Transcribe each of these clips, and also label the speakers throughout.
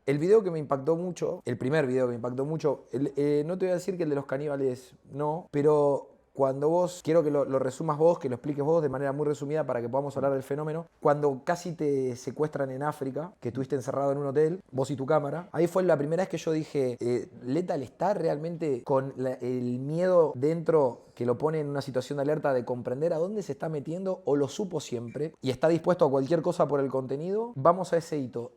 Speaker 1: El video que me impactó mucho, el primer video que me impactó mucho, no te voy a decir que el de los caníbales no, pero cuando vos, quiero que lo resumas vos, que lo expliques vos de manera muy resumida para que podamos hablar del fenómeno, cuando casi te secuestran en África, que estuviste encerrado en un hotel, vos y tu cámara, ahí fue la primera vez que yo dije, Lethal está realmente con el miedo dentro que lo pone en una situación de alerta de comprender a dónde se está metiendo o lo supo siempre y está dispuesto a cualquier cosa por el contenido. Vamos a ese hito.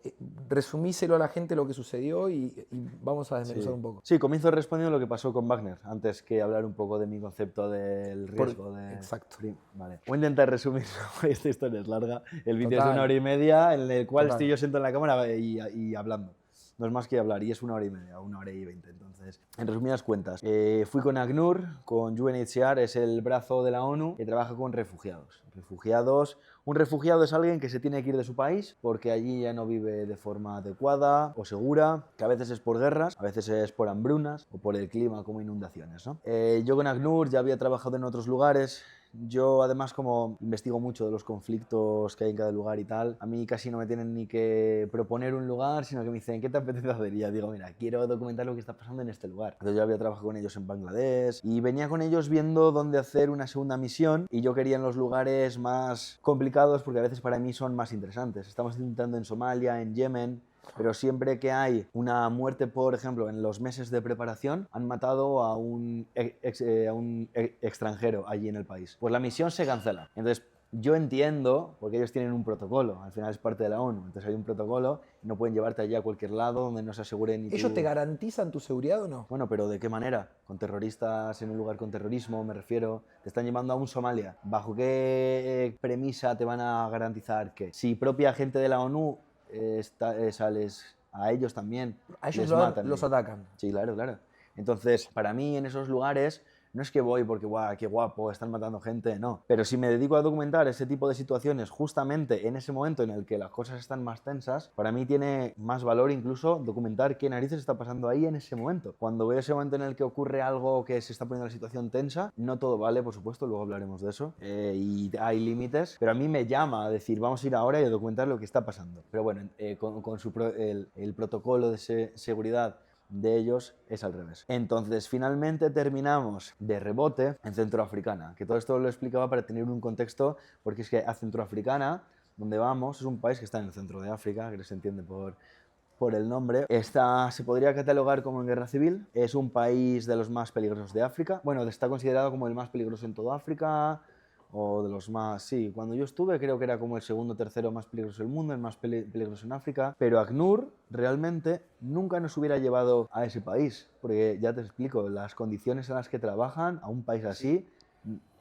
Speaker 1: Resumíselo a la gente lo que sucedió y vamos a desmenuzar un poco.
Speaker 2: Sí, comienzo respondiendo lo que pasó con Wagner, antes que hablar un poco de mi concepto del riesgo.
Speaker 1: Exacto.
Speaker 2: Vale. Voy a intentar resumirlo, esta historia es larga. El vídeo es de
Speaker 1: Total.
Speaker 2: 1 hora y media, en el cual
Speaker 1: Total.
Speaker 2: estoy yo sentado en la cámara y hablando. No es más que hablar, y es 1 hora y media, 1 hora y 20. Entonces, en resumidas cuentas, fui con ACNUR, con UNHCR, es el brazo de la ONU, que trabaja con refugiados. Un refugiado es alguien que se tiene que ir de su país porque allí ya no vive de forma adecuada o segura, que a veces es por guerras, a veces es por hambrunas o por el clima como inundaciones, ¿no? Yo con ACNUR ya había trabajado en otros lugares. Yo además, como investigo mucho de los conflictos que hay en cada lugar y tal, a mí casi no me tienen ni que proponer un lugar, sino que me dicen, ¿qué te apetece hacer? Y ya digo, mira, quiero documentar lo que está pasando en este lugar. Entonces yo había trabajado con ellos en Bangladesh y venía con ellos viendo dónde hacer una segunda misión, y yo quería en los lugares más complicados porque a veces para mí son más interesantes. Estamos intentando en Somalia, en Yemen, pero siempre que hay una muerte, por ejemplo, en los meses de preparación, han matado a un extranjero allí en el país. Pues la misión se cancela. Entonces, yo entiendo, porque ellos tienen un protocolo, al final es parte de la ONU, entonces hay un protocolo, y no pueden llevarte allí a cualquier lado donde no se asegure ni
Speaker 1: ¿Ellos te garantizan tu seguridad o no?
Speaker 2: Bueno, pero ¿de qué manera? ¿Con terroristas en un lugar con terrorismo, me refiero? Te están llevando a un Somalia. ¿Bajo qué premisa te van a garantizar que? Si propia gente de la ONU a ellos también
Speaker 1: A ellos
Speaker 2: les matan.
Speaker 1: los atacan.
Speaker 2: Sí, claro, claro. Entonces, para mí en esos lugares no es que voy porque, guau, qué guapo, están matando gente, no. Pero si me dedico a documentar ese tipo de situaciones justamente en ese momento en el que las cosas están más tensas, para mí tiene más valor incluso documentar qué narices está pasando ahí en ese momento. Cuando veo ese momento en el que ocurre algo que se está poniendo la situación tensa, no todo vale, por supuesto, luego hablaremos de eso, y hay límites, pero a mí me llama a decir, vamos a ir ahora y a documentar lo que está pasando. Pero bueno, con el protocolo de seguridad de ellos es al revés. Entonces, finalmente terminamos de rebote en Centroafricana, que todo esto lo explicaba para tener un contexto, porque es que a Centroafricana, donde vamos, es un país que está en el centro de África, que se entiende por el nombre. Se podría catalogar como en guerra civil, es un país de los más peligrosos de África. Bueno, está considerado como el más peligroso en toda África, o de los más, sí, cuando yo estuve creo que era como el segundo o tercero más peligroso del mundo, el más peligroso en África, pero ACNUR realmente nunca nos hubiera llevado a ese país, porque ya te explico, las condiciones en las que trabajan a un país así,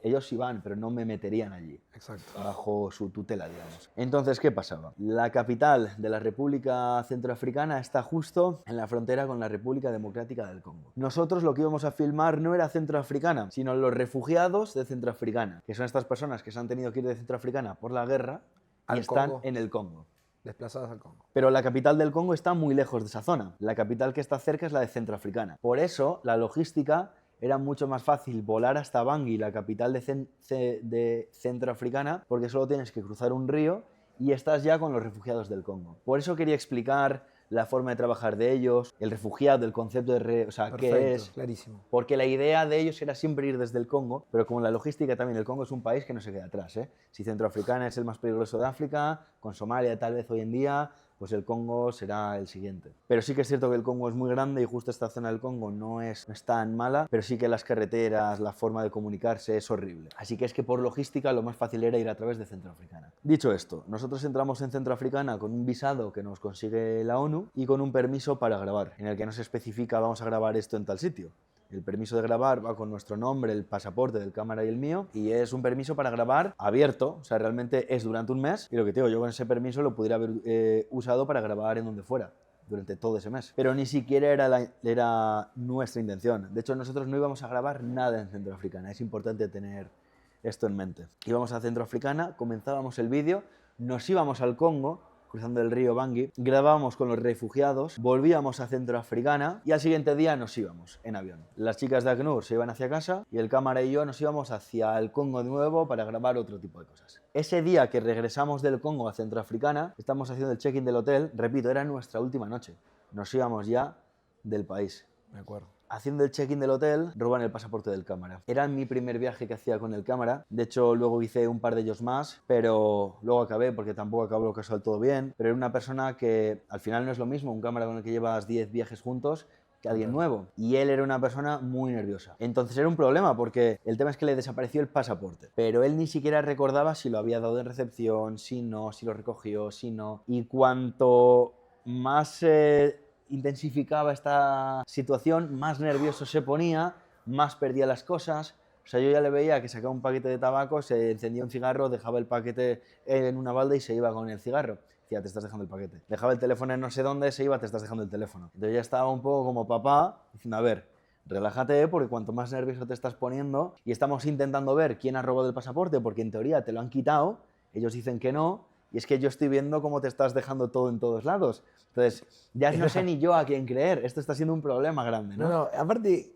Speaker 2: ellos sí van, pero no me meterían allí.
Speaker 1: Exacto.
Speaker 2: Bajo su tutela, digamos. Entonces, ¿qué pasaba? La capital de la República Centroafricana está justo en la frontera con la República Democrática del Congo. Nosotros lo que íbamos a filmar no era Centroafricana, sino los refugiados de Centroafricana, que son estas personas que se han tenido que ir de Centroafricana por la guerra y están en el Congo.
Speaker 1: Desplazadas al Congo.
Speaker 2: Pero la capital del Congo está muy lejos de esa zona. La capital que está cerca es la de Centroafricana. Por eso, la logística era mucho más fácil volar hasta Bangui, la capital de Centroafricana, porque solo tienes que cruzar un río y estás ya con los refugiados del Congo. Por eso quería explicar la forma de trabajar de ellos, el refugiado, el concepto de... o sea,
Speaker 1: Perfecto,
Speaker 2: qué es.
Speaker 1: Clarísimo.
Speaker 2: Porque la idea de ellos era siempre ir desde el Congo, pero como la logística también, el Congo es un país que no se queda atrás, ¿eh? Si Centroafricana es el más peligroso de África, con Somalia tal vez hoy en día, pues el Congo será el siguiente. Pero sí que es cierto que el Congo es muy grande y justo esta zona del Congo no es tan mala, pero sí que las carreteras, la forma de comunicarse es horrible. Así que es que por logística lo más fácil era ir a través de Centroafricana. Dicho esto, nosotros entramos en Centroafricana con un visado que nos consigue la ONU y con un permiso para grabar, en el que nos especifica vamos a grabar esto en tal sitio. El permiso de grabar va con nuestro nombre, el pasaporte del cámara y el mío, y es un permiso para grabar abierto, o sea, realmente es durante un mes, y lo que te digo, yo con ese permiso lo pudiera haber usado para grabar en donde fuera durante todo ese mes. Pero ni siquiera era nuestra intención. De hecho, nosotros no íbamos a grabar nada en Centroafricana, es importante tener esto en mente. Íbamos a Centroafricana, comenzábamos el vídeo, nos íbamos al Congo, cruzando el río Bangui, grabábamos con los refugiados, volvíamos a Centroafricana y al siguiente día nos íbamos en avión. Las chicas de ACNUR se iban hacia casa y el cámara y yo nos íbamos hacia el Congo de nuevo para grabar otro tipo de cosas. Ese día que regresamos del Congo a Centroafricana, estamos haciendo el check-in del hotel, repito, era nuestra última noche. nos íbamos ya del país.
Speaker 1: Me acuerdo.
Speaker 2: Haciendo el check-in del hotel, roban el pasaporte del cámara. Era mi primer viaje que hacía con el cámara. De hecho, luego hice un par de ellos más, pero luego acabé porque tampoco acabó lo casual todo bien. Pero era una persona que al final no es lo mismo un cámara con el que llevas 10 viajes juntos que alguien nuevo. Y él era una persona muy nerviosa. Entonces era un problema porque el tema es que le desapareció el pasaporte. Pero él ni siquiera recordaba si lo había dado en recepción, si no, si lo recogió, si no. Y cuanto más intensificaba esta situación, más nervioso se ponía, más perdía las cosas. O sea, yo ya le veía que sacaba un paquete de tabaco, se encendía un cigarro, dejaba el paquete en una balda y se iba con el cigarro. Decía, te estás dejando el paquete. Dejaba el teléfono en no sé dónde, se iba, te estás dejando el teléfono. Entonces ya estaba un poco como papá, diciendo, a ver, relájate porque cuanto más nervioso te estás poniendo y estamos intentando ver quién ha robado el pasaporte porque en teoría te lo han quitado, ellos dicen que no, y es que yo estoy viendo cómo te estás dejando todo en todos lados. Entonces, ya no sé ni yo a quién creer. Esto está siendo un problema grande, ¿no?
Speaker 1: No, aparte,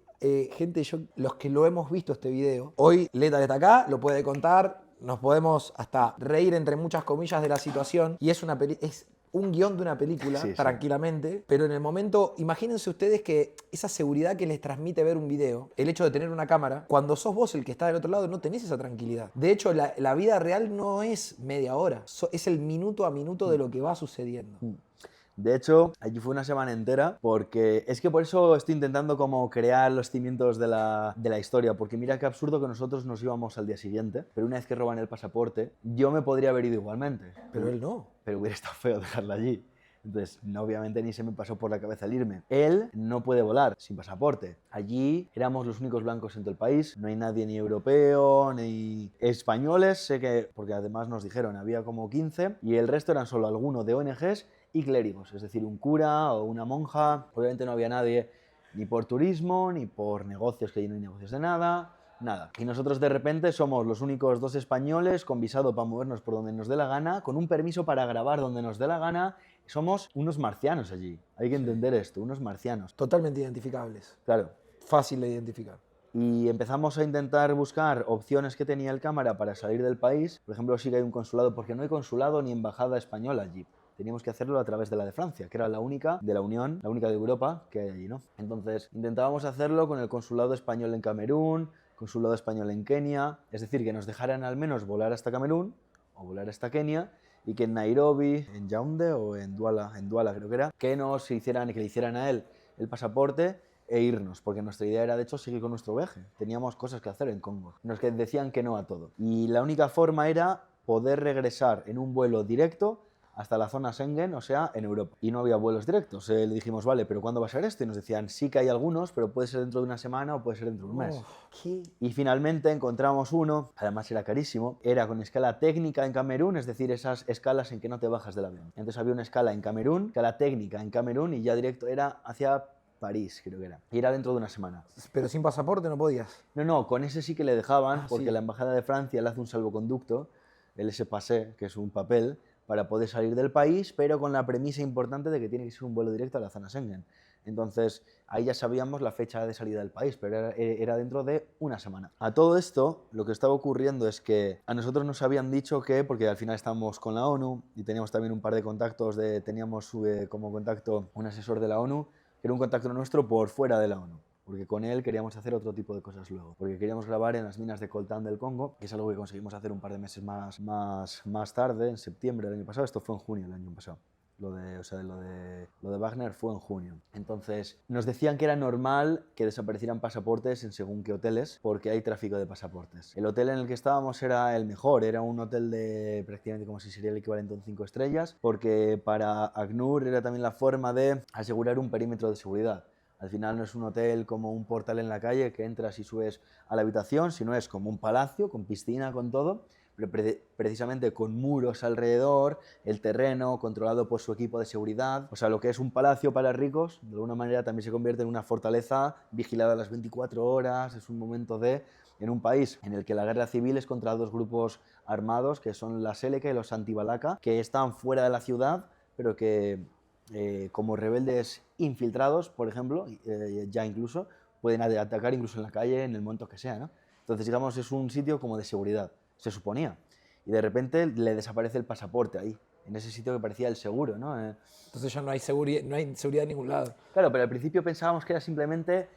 Speaker 1: gente, los que lo hemos visto este video, hoy Leta está acá, lo puede contar, nos podemos hasta reír entre muchas comillas de la situación y es un guión de una película,
Speaker 2: Sí, sí.
Speaker 1: tranquilamente, pero en el momento, imagínense ustedes que esa seguridad que les transmite ver un video, el hecho de tener una cámara, cuando sos vos el que está del otro lado, no tenés esa tranquilidad. De hecho, la vida real no es media hora, es el minuto a minuto de lo que va sucediendo.
Speaker 2: De hecho, allí fue una semana entera porque es que por eso estoy intentando como crear los cimientos de la historia, porque mira qué absurdo que nosotros nos íbamos al día siguiente, pero una vez que roban el pasaporte, yo me podría haber ido igualmente.
Speaker 1: Pero él no.
Speaker 2: Pero hubiera estado feo dejarla allí. Entonces, no, obviamente ni se me pasó por la cabeza el irme. Él no puede volar sin pasaporte. Allí éramos los únicos blancos en todo el país. No hay nadie ni europeo, ni españoles. Sé que, porque además nos dijeron, había como 15 y el resto eran solo algunos de ONGs y clérigos. Es decir, un cura o una monja. Obviamente no había nadie ni por turismo, ni por negocios, que allí no hay negocios de nada. Nada. Y nosotros de repente somos los únicos 2 españoles con visado para movernos por donde nos dé la gana, con un permiso para grabar donde nos dé la gana. Somos unos marcianos allí. Hay que entender esto, unos marcianos.
Speaker 1: Totalmente identificables.
Speaker 2: Claro.
Speaker 1: Fácil de identificar.
Speaker 2: Y empezamos a intentar buscar opciones que tenía el cámara para salir del país. Por ejemplo, sí que hay un consulado, porque no hay consulado ni embajada española allí. Teníamos que hacerlo a través de la de Francia, que era la única de la Unión, la única de Europa que hay allí, ¿no? Entonces, intentábamos hacerlo con el consulado español en Camerún, consulado español en Kenia, es decir, que nos dejaran al menos volar hasta Camerún o volar hasta Kenia y que en Nairobi, en Yaoundé o en Douala creo que era, que le hicieran a él el pasaporte e irnos, porque nuestra idea era de hecho seguir con nuestro viaje. Teníamos cosas que hacer en Congo. Nos decían que no a todo. Y la única forma era poder regresar en un vuelo directo hasta la zona Schengen, o sea, en Europa. Y no había vuelos directos. Le dijimos, vale, pero ¿cuándo va a ser esto? Y nos decían, sí que hay algunos, pero puede ser dentro de una semana o puede ser dentro de un mes.
Speaker 1: ¿Qué?
Speaker 2: Y finalmente encontramos uno, además era carísimo, era con escala técnica en Camerún, es decir, esas escalas en que no te bajas del avión. Entonces había una escala en Camerún, escala técnica en Camerún y ya directo era hacia París, creo que era. Y era dentro de una semana.
Speaker 1: Pero sin pasaporte no podías.
Speaker 2: No, con ese sí que le dejaban, porque
Speaker 1: sí.
Speaker 2: la Embajada de Francia le hace un salvoconducto, el laissez-passer, que es un papel, para poder salir del país, pero con la premisa importante de que tiene que ser un vuelo directo a la zona Schengen. Entonces, ahí ya sabíamos la fecha de salida del país, pero era dentro de una semana. A todo esto, lo que estaba ocurriendo es que a nosotros nos habían dicho que, porque al final estábamos con la ONU y teníamos también un par de contactos, teníamos como contacto un asesor de la ONU, que era un contacto nuestro por fuera de la ONU. Porque con él queríamos hacer otro tipo de cosas luego. Porque queríamos grabar en las minas de coltán del Congo, que es algo que conseguimos hacer un par de meses más tarde, en septiembre del año pasado. Esto fue en junio del año pasado. Lo de Wagner fue en junio. Entonces, nos decían que era normal que desaparecieran pasaportes en según qué hoteles, porque hay tráfico de pasaportes. El hotel en el que estábamos era el mejor, era un hotel de prácticamente como si sería el equivalente a un 5 estrellas, porque para ACNUR era también la forma de asegurar un perímetro de seguridad. Al final no es un hotel como un portal en la calle que entras y subes a la habitación, sino es como un palacio, con piscina, con todo, pero precisamente con muros alrededor, el terreno controlado por su equipo de seguridad. O sea, lo que es un palacio para ricos, de alguna manera también se convierte en una fortaleza vigilada las 24 horas, es un momento en un país en el que la guerra civil es contra 2 grupos armados, que son la Seleka y los Antibalaka, que están fuera de la ciudad, pero que como rebeldes infiltrados, por ejemplo, ya incluso, pueden atacar incluso en la calle en el momento que sea, ¿no? Entonces, digamos, es un sitio como de seguridad, se suponía. Y de repente le desaparece el pasaporte ahí. en ese sitio que parecía el seguro, ¿no?
Speaker 1: Entonces ya no hay seguridad en ningún lado.
Speaker 2: Claro, pero al principio pensábamos que era simplemente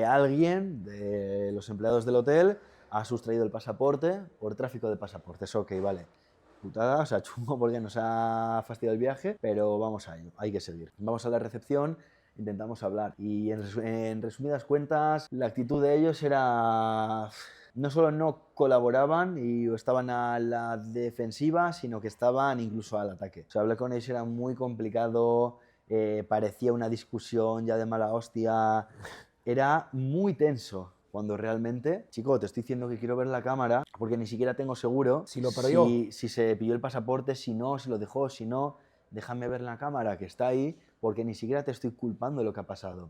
Speaker 2: alguien de los empleados del hotel ha sustraído el pasaporte por tráfico de pasaportes. Ok, vale. Putada, o sea, chungo porque nos ha fastidiado el viaje, pero vamos a ello, hay que seguir. Vamos a la recepción, intentamos hablar y en resumidas cuentas la actitud de ellos era... No solo no colaboraban y estaban a la defensiva, sino que estaban incluso al ataque. O sea, hablar con ellos era muy complicado, parecía una discusión ya de mala hostia, era muy tenso. Cuando realmente, chico, te estoy diciendo que quiero ver la cámara porque ni siquiera tengo seguro
Speaker 1: Si lo perdió.
Speaker 2: si se pilló el pasaporte, si no, si lo dejó, si no, déjame ver la cámara que está ahí porque ni siquiera te estoy culpando de lo que ha pasado.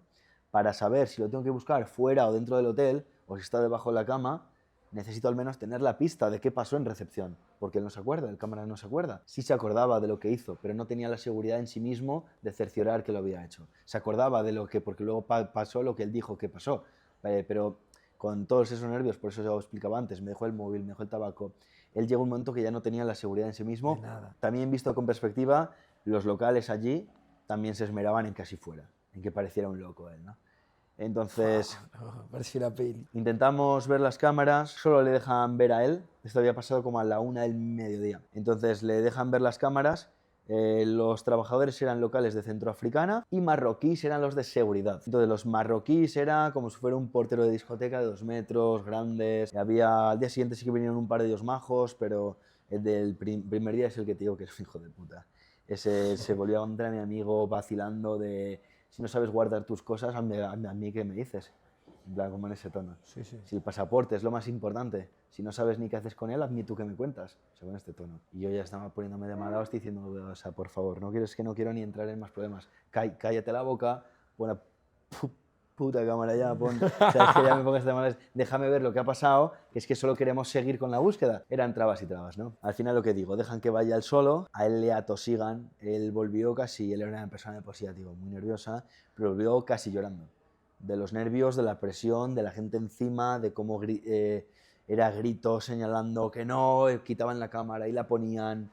Speaker 2: Para saber si lo tengo que buscar fuera o dentro del hotel o si está debajo de la cama, necesito al menos tener la pista de qué pasó en recepción, porque él no se acuerda, el cámara no se acuerda. Sí se acordaba de lo que hizo, pero no tenía la seguridad en sí mismo de cerciorar que lo había hecho. Se acordaba de lo que, porque luego pasó lo que él dijo que pasó, pero con todos esos nervios, por eso ya lo explicaba antes, me dejó el móvil, me dejó el tabaco, él llegó un momento que ya no tenía la seguridad en sí mismo.
Speaker 1: De nada.
Speaker 2: También visto con perspectiva, los locales allí también se esmeraban en que así fuera, en que pareciera un loco él, ¿no? Entonces,
Speaker 1: Parecía la peli.
Speaker 2: intentamos ver las cámaras, solo le dejan ver a él, esto había pasado como a la 1 del mediodía, entonces le dejan ver las cámaras. Los trabajadores eran locales de Centroafricana y marroquíes eran los de seguridad. Entonces los marroquíes era como si fuera un portero de discoteca de 2 metros, grandes. Al día siguiente sí que vinieron un par de ellos majos, pero el del primer día es el que te digo que es un hijo de puta. Ese se volvió contra mi amigo vacilando de si no sabes guardar tus cosas, a mí ¿qué me dices? En plan, como en ese tono.
Speaker 1: Sí, sí.
Speaker 2: Si el pasaporte es lo más importante, si no sabes ni qué haces con él, hazme tú que me cuentas. O sea, con este tono. Y yo ya estaba poniéndome de mala hostia diciendo, o sea, por favor, no quieres que no quiero ni entrar en más problemas. Cállate la boca, pon la puta cámara ya, o sea, es que ya me pongas de malas, déjame ver lo que ha pasado, que es que solo queremos seguir con la búsqueda. Eran trabas y trabas, ¿no? Al final lo que digo, dejan que vaya él solo, a él le atosigan, él volvió casi, él era una persona de positivo, muy nerviosa, pero volvió casi llorando. De los nervios, de la presión, de la gente encima, de cómo era gritos señalando que no, quitaban la cámara y la ponían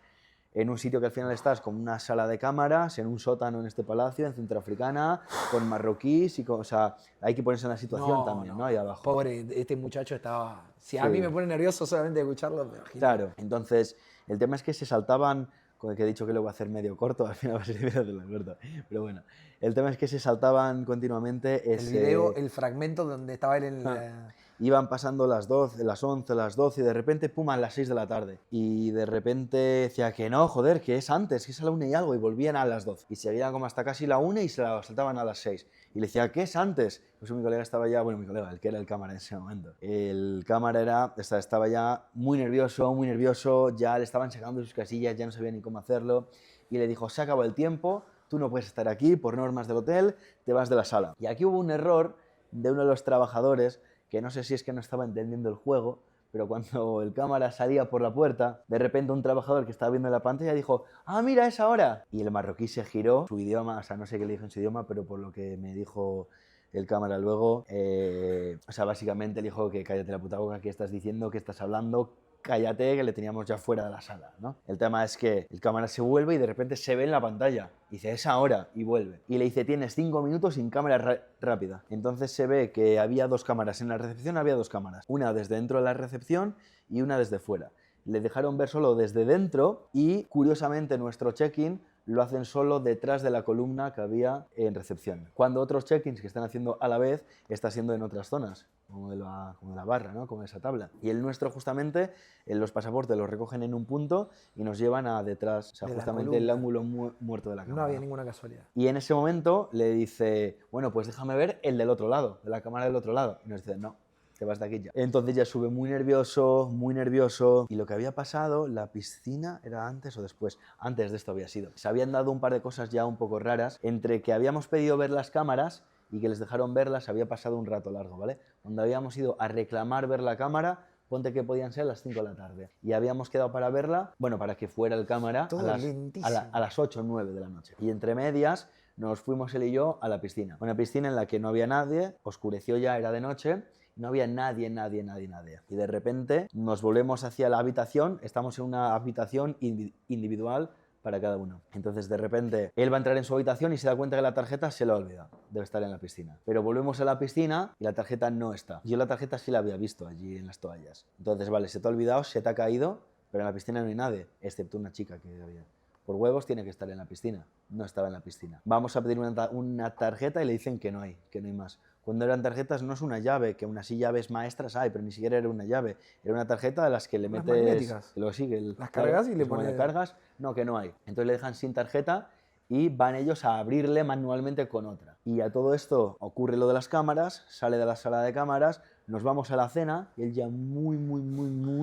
Speaker 2: en un sitio que al final estás con una sala de cámaras, en un sótano en este palacio, en Centroafricana, con marroquíes, o sea, hay que ponerse en la situación también, ¿no? Ahí abajo.
Speaker 1: Pobre, este muchacho estaba... Si a
Speaker 2: Sí.
Speaker 1: mí me pone nervioso solamente de escucharlo, me imagino.
Speaker 2: Claro, entonces, el tema es que se saltaban, con el que he dicho que lo voy a hacer medio corto, al final va a ser medio corto, pero bueno, el tema es que se saltaban continuamente
Speaker 1: El video, el fragmento donde estaba él en la...
Speaker 2: Iban pasando las 12, las 11, las 12 y de repente, pum, a las 6 de la tarde. Y de repente decía que no, joder, que es antes, que es a la 1 y algo, y volvían a las 12. Y seguían como hasta casi la 1 y se la saltaban a las 6. Y le decía, ¿qué es antes? Pues mi colega estaba ya, bueno, mi colega, el que era el cámara en ese momento. El cámara estaba ya muy nervioso, ya le estaban sacando sus casillas, ya no sabía ni cómo hacerlo. Y le dijo, se acabó el tiempo, tú no puedes estar aquí, por normas del hotel, te vas de la sala. Y aquí hubo un error de uno de los trabajadores, que no sé si es que no estaba entendiendo el juego, pero cuando el cámara salía por la puerta, de repente un trabajador que estaba viendo la pantalla dijo, ¡ah, mira, es ahora! Y el marroquí se giró, su idioma, o sea, no sé qué le dijo en su idioma, pero por lo que me dijo el cámara luego, o sea, básicamente le dijo que cállate la puta boca, ¿qué estás diciendo? ¿Qué estás hablando? Cállate, que le teníamos ya fuera de la sala, ¿no? El tema es que el cámara se vuelve y de repente se ve en la pantalla. Dice, es ahora, y vuelve. Y le dice, tienes 5 minutos sin cámara rápida. Entonces se ve que había 2 cámaras. En la recepción había 2 cámaras. Una desde dentro de la recepción y una desde fuera. Le dejaron ver solo desde dentro y, curiosamente, nuestro check-in lo hacen solo detrás de la columna que había en recepción. Cuando otros check-ins que están haciendo a la vez está siendo en otras zonas, como de la barra, ¿no? Como de esa tabla. Y el nuestro, justamente, los pasaportes los recogen en un punto y nos llevan a detrás, o sea,
Speaker 1: De la
Speaker 2: justamente el
Speaker 1: columna.
Speaker 2: ángulo muerto de la cámara.
Speaker 1: No había ninguna casualidad.
Speaker 2: Y en ese momento le dice, bueno, pues déjame ver el del otro lado, de la cámara del otro lado. Y nos dice, no, te vas de aquí ya. Entonces ya sube muy nervioso. Y lo que había pasado, la piscina, ¿era antes o después? Antes de esto había sido. Se habían dado un par de cosas ya un poco raras, entre que habíamos pedido ver las cámaras y que les dejaron verlas, había pasado un rato largo, ¿vale? Cuando habíamos ido a reclamar ver la cámara, ponte que podían ser las 5 de la tarde. Y habíamos quedado para verla, bueno, para que fuera el cámara
Speaker 1: Todo lentísimo.
Speaker 2: a las 8 o 9 de la noche. Y entre medias nos fuimos él y yo a la piscina. Una piscina en la que no había nadie, oscureció ya, era de noche, no había nadie. Y de repente nos volvemos hacia la habitación, estamos en una habitación individual para cada uno. Entonces, de repente, él va a entrar en su habitación y se da cuenta que la tarjeta se la ha olvidado. Debe estar en la piscina. Pero volvemos a la piscina y la tarjeta no está. Yo la tarjeta sí la había visto allí en las toallas. Entonces, vale, se te ha olvidado, se te ha caído, pero en la piscina no hay nadie, excepto una chica que había. Por huevos tiene que estar en la piscina. No estaba en la piscina. Vamos a pedir una tarjeta y le dicen que no hay más. Cuando eran tarjetas no es una llave, que aún así llaves maestras hay, pero ni siquiera era una llave. Era una tarjeta de las que le metes...
Speaker 1: magnéticas.
Speaker 2: Que lo sigue.
Speaker 1: Las cargas y le
Speaker 2: pones...
Speaker 1: pones...
Speaker 2: cargas, no, que no hay. Entonces le dejan sin tarjeta y van ellos a abrirle manualmente con otra. Y a todo esto ocurre lo de las cámaras, sale de la sala de cámaras, nos vamos a la cena y él ya muy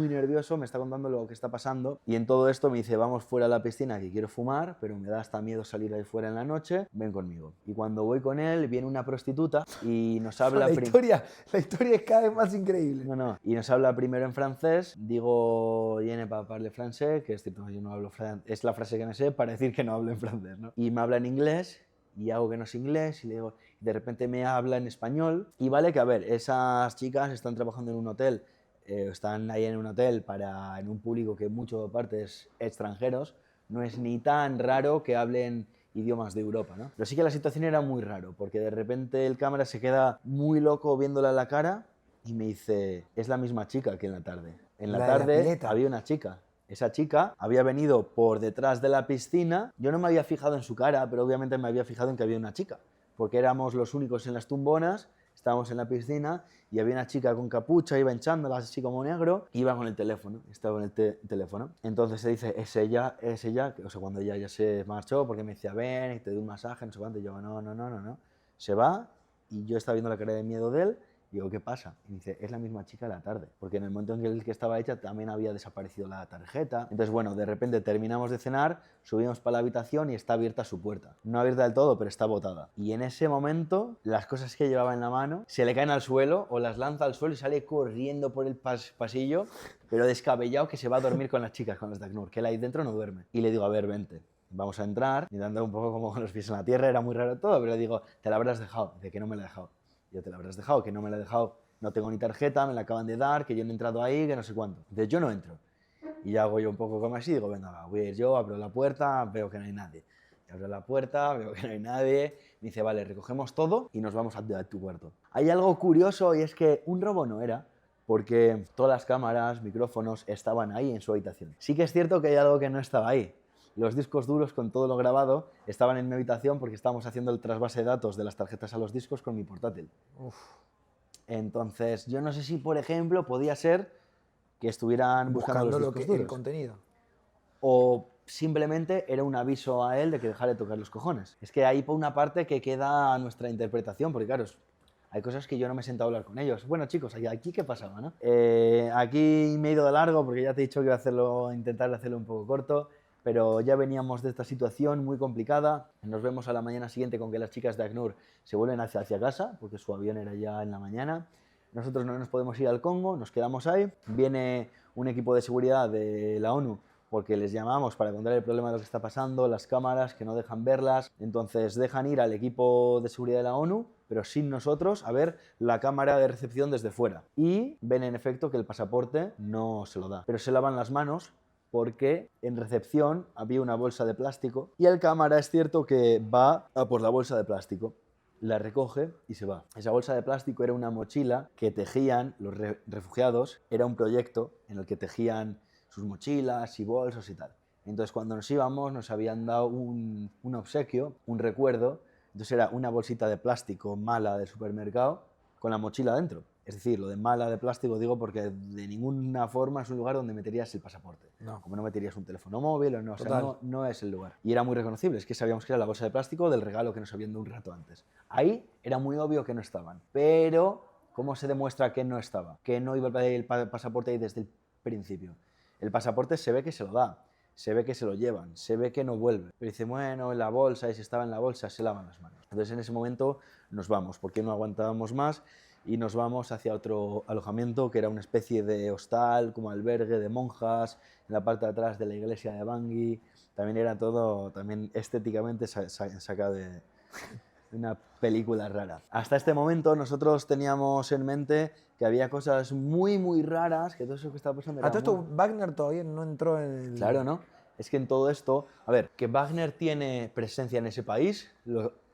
Speaker 2: nervioso me está contando lo que está pasando y en todo esto me dice vamos fuera a la piscina que quiero fumar pero me da hasta miedo salir ahí fuera en la noche, ven conmigo. Y cuando voy con él viene una prostituta y nos habla...
Speaker 1: La historia es cada vez más increíble.
Speaker 2: No, y nos habla primero en francés, digo viene para parler francés, que es cierto que yo no hablo francés, es la frase que me sé para decir que no hablo en francés, ¿no? Y me habla en inglés y hago que no es inglés y le digo, de repente me habla en español y vale que a ver, esas chicas están trabajando en un hotel, están ahí en un hotel en un público que mucho parte es extranjeros, no es ni tan raro que hablen idiomas de Europa, ¿no? Pero sí que la situación era muy raro porque de repente el cámara se queda muy loco viéndola a la cara y me dice, es la misma chica que en la tarde. En la tarde había una chica. Esa chica había venido por detrás de la piscina. Yo no me había fijado en su cara, pero obviamente me había fijado en que había una chica, porque éramos los únicos en las tumbonas, estábamos en la piscina y había una chica con capucha, iba hinchándola así como negro, iba con el teléfono, estaba con el teléfono. Entonces se dice, es ella, o sea, cuando ella ya se marchó, porque me decía, ven, y te doy un masaje, no sé cuánto, y yo, no. Se va y yo estaba viendo la cara de miedo de él. Digo, ¿qué pasa? Y dice, es la misma chica de la tarde. Porque en el momento en el que estaba hecha también había desaparecido la tarjeta. Entonces, bueno, de repente terminamos de cenar, subimos para la habitación y está abierta su puerta. No abierta del todo, pero está botada. Y en ese momento, las cosas que llevaba en la mano se le caen al suelo o las lanza al suelo y sale corriendo por el pasillo, pero descabellado que se va a dormir con las chicas, con las de ACNUR, que él ahí dentro no duerme. Y le digo, a ver, vente. Vamos a entrar, y dando un poco como con los pies en la tierra, era muy raro todo, pero le digo, te la habrás dejado, de que no me la he dejado. Yo te la habrás dejado, que no me la he dejado, no tengo ni tarjeta, me la acaban de dar, que yo no he entrado ahí, que no sé cuánto. Entonces yo no entro. Y hago yo un poco como así, digo, venga, voy a ir yo, abro la puerta, veo que no hay nadie. Y abro la puerta, veo que no hay nadie, me dice, vale, recogemos todo y nos vamos a tu cuarto. Hay algo curioso y es que un robo no era, porque todas las cámaras, micrófonos estaban ahí en su habitación. Sí que es cierto que hay algo que no estaba ahí. Los discos duros con todo lo grabado estaban en mi habitación porque estábamos haciendo el trasvase de datos de las tarjetas a los discos con mi portátil.
Speaker 1: Uf.
Speaker 2: Entonces, yo no sé si, por ejemplo, podía ser que estuvieran buscando los discos duros.
Speaker 1: El contenido.
Speaker 2: O simplemente era un aviso a él de que dejara de tocar los cojones. Es que hay por una parte que queda nuestra interpretación, porque claro, hay cosas que yo no me he sentado a hablar con ellos. Bueno, chicos, aquí qué pasaba, ¿no? Aquí me he ido de largo porque ya te he dicho que iba a intentar hacerlo un poco corto. Pero ya veníamos de esta situación muy complicada. Nos vemos a la mañana siguiente con que las chicas de ACNUR se vuelven hacia casa, porque su avión era ya en la mañana. Nosotros no nos podemos ir al Congo, nos quedamos ahí. Viene un equipo de seguridad de la ONU, porque les llamamos para contar el problema de lo que está pasando, las cámaras, que no dejan verlas. Entonces dejan ir al equipo de seguridad de la ONU, pero sin nosotros, a ver la cámara de recepción desde fuera. Y ven en efecto que el pasaporte no se lo da, pero se lavan las manos, porque en recepción había una bolsa de plástico y el cámara es cierto que va a por la bolsa de plástico, la recoge y se va. Esa bolsa de plástico era una mochila que tejían los refugiados, era un proyecto en el que tejían sus mochilas y bolsos y tal. Entonces cuando nos íbamos nos habían dado un obsequio, un recuerdo, entonces era una bolsita de plástico mala del supermercado con la mochila dentro. Es decir, lo de mala de plástico digo porque de ninguna forma es un lugar donde meterías el pasaporte.
Speaker 1: No.
Speaker 2: Como no meterías un teléfono móvil o no, o sea, no es el lugar. Y era muy reconocible, es que sabíamos que era la bolsa de plástico del regalo que nos habían dado un rato antes. Ahí era muy obvio que no estaban. Pero, ¿cómo se demuestra que no estaba? Que no iba el pasaporte ahí desde el principio. El pasaporte se ve que se lo da, se ve que se lo llevan, se ve que no vuelve. Pero dice, bueno, en la bolsa, y si estaba en la bolsa, se lavan las manos. Entonces en ese momento nos vamos, porque no aguantábamos más. Y nos vamos hacia otro alojamiento que era una especie de hostal, como albergue de monjas, en la parte de atrás de la iglesia de Bangui. También era todo, también estéticamente sacado de una película rara. Hasta este momento nosotros teníamos en mente que había cosas muy raras, que todo eso que estaba pasando era
Speaker 1: A todo esto Wagner todavía no entró en el...
Speaker 2: Claro, ¿no? es que en todo esto, a ver, que Wagner tiene presencia en ese país,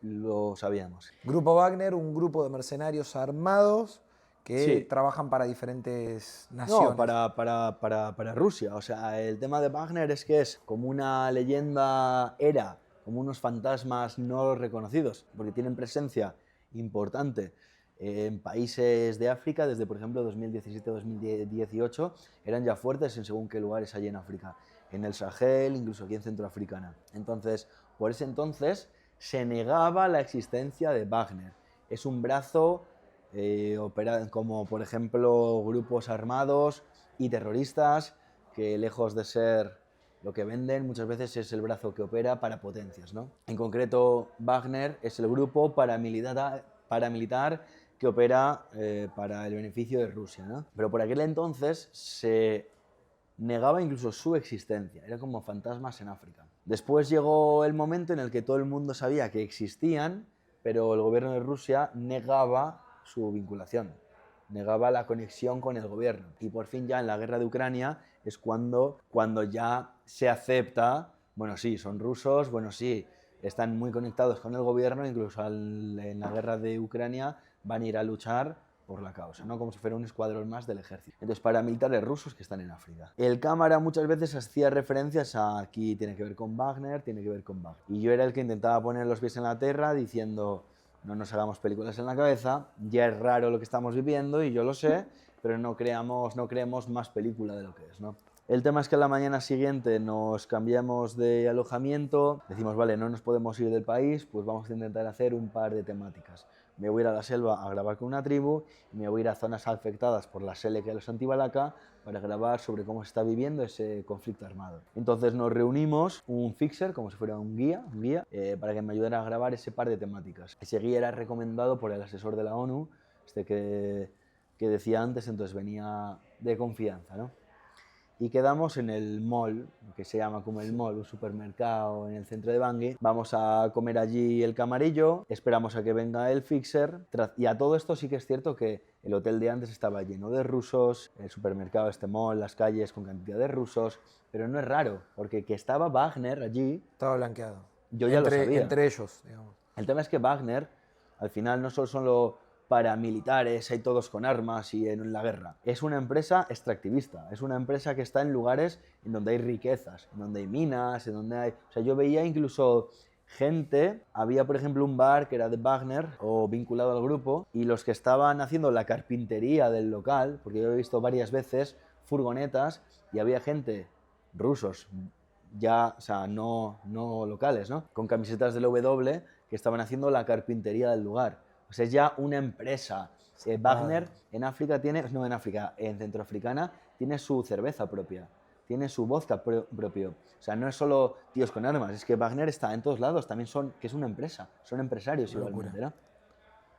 Speaker 2: lo sabíamos.
Speaker 1: Grupo Wagner, un grupo de mercenarios armados que
Speaker 2: Sí.
Speaker 1: trabajan para diferentes
Speaker 2: No,
Speaker 1: naciones.
Speaker 2: para Rusia. O sea, el tema de Wagner es que es como una leyenda era, como unos fantasmas no reconocidos, porque tienen presencia importante en países de África, desde por ejemplo 2017-2018, eran ya fuertes en según qué lugares hay en África, en el Sahel, incluso aquí en Centroafricana. Entonces, por ese entonces se negaba la existencia de Wagner. Es un brazo como por ejemplo grupos armados y terroristas que lejos de ser lo que venden muchas veces es el brazo que opera para potencias, ¿no? En concreto Wagner es el grupo paramilitar que opera para el beneficio de Rusia, ¿no? Pero por aquel entonces se negaba incluso su existencia, era como fantasmas en África. Después llegó el momento en el que todo el mundo sabía que existían, pero el gobierno de Rusia negaba su vinculación, negaba la conexión con el gobierno. Y por fin ya en la guerra de Ucrania es cuando ya se acepta, bueno sí, son rusos, bueno sí, están muy conectados con el gobierno, incluso en la guerra de Ucrania van a ir a luchar por la causa, ¿no? Como si fuera un escuadrón más del ejército. Entonces, paramilitares rusos que están en África. El cámara muchas veces hacía referencias a aquí tiene que ver con Wagner, tiene que ver con Wagner. Y yo era el que intentaba poner los pies en la tierra diciendo no nos hagamos películas en la cabeza, ya es raro lo que estamos viviendo y yo lo sé, pero no creemos más película de lo que es, ¿no? El tema es que a la mañana siguiente nos cambiamos de alojamiento, decimos, vale, no nos podemos ir del país, pues vamos a intentar hacer un par de temáticas. Me voy a ir a la selva a grabar con una tribu y me voy a ir a zonas afectadas por la Seleca y los Antibalaca para grabar sobre cómo se está viviendo ese conflicto armado. Entonces nos reunimos un fixer, como si fuera un guía para que me ayudara a grabar ese par de temáticas. Ese guía era recomendado por el asesor de la ONU, que decía antes, entonces venía de confianza, ¿no? Y quedamos en el mall, que se llama como el mall, un supermercado en el centro de Bangui. Vamos a comer allí el camarillo, esperamos a que venga el fixer. Y a todo esto sí que es cierto que el hotel de antes estaba lleno de rusos, el supermercado, este mall, las calles con cantidad de rusos. Pero no es raro, porque que estaba Wagner allí,
Speaker 1: Estaba blanqueado.
Speaker 2: yo ya lo sabía.
Speaker 1: Entre ellos, digamos.
Speaker 2: El tema es que Wagner, al final, no solo son los paramilitares, hay todos con armas y en la guerra. Es una empresa extractivista, es una empresa que está en lugares en donde hay riquezas, en donde hay minas, en donde hay... O sea, yo veía incluso gente, había por ejemplo un bar que era de Wagner o vinculado al grupo, y los que estaban haciendo la carpintería del local, porque yo he visto varias veces furgonetas y había gente, rusos, ya, o sea, no locales, ¿no? Con camisetas del W que estaban haciendo la carpintería del lugar. O sea, es ya una empresa. Wagner en África tiene, no en África, en Centroafricana tiene su cerveza propia, tiene su vodka propio. O sea, no es solo tíos con armas, es que Wagner está en todos lados, también que es una empresa, son empresarios igualmente, ¿no?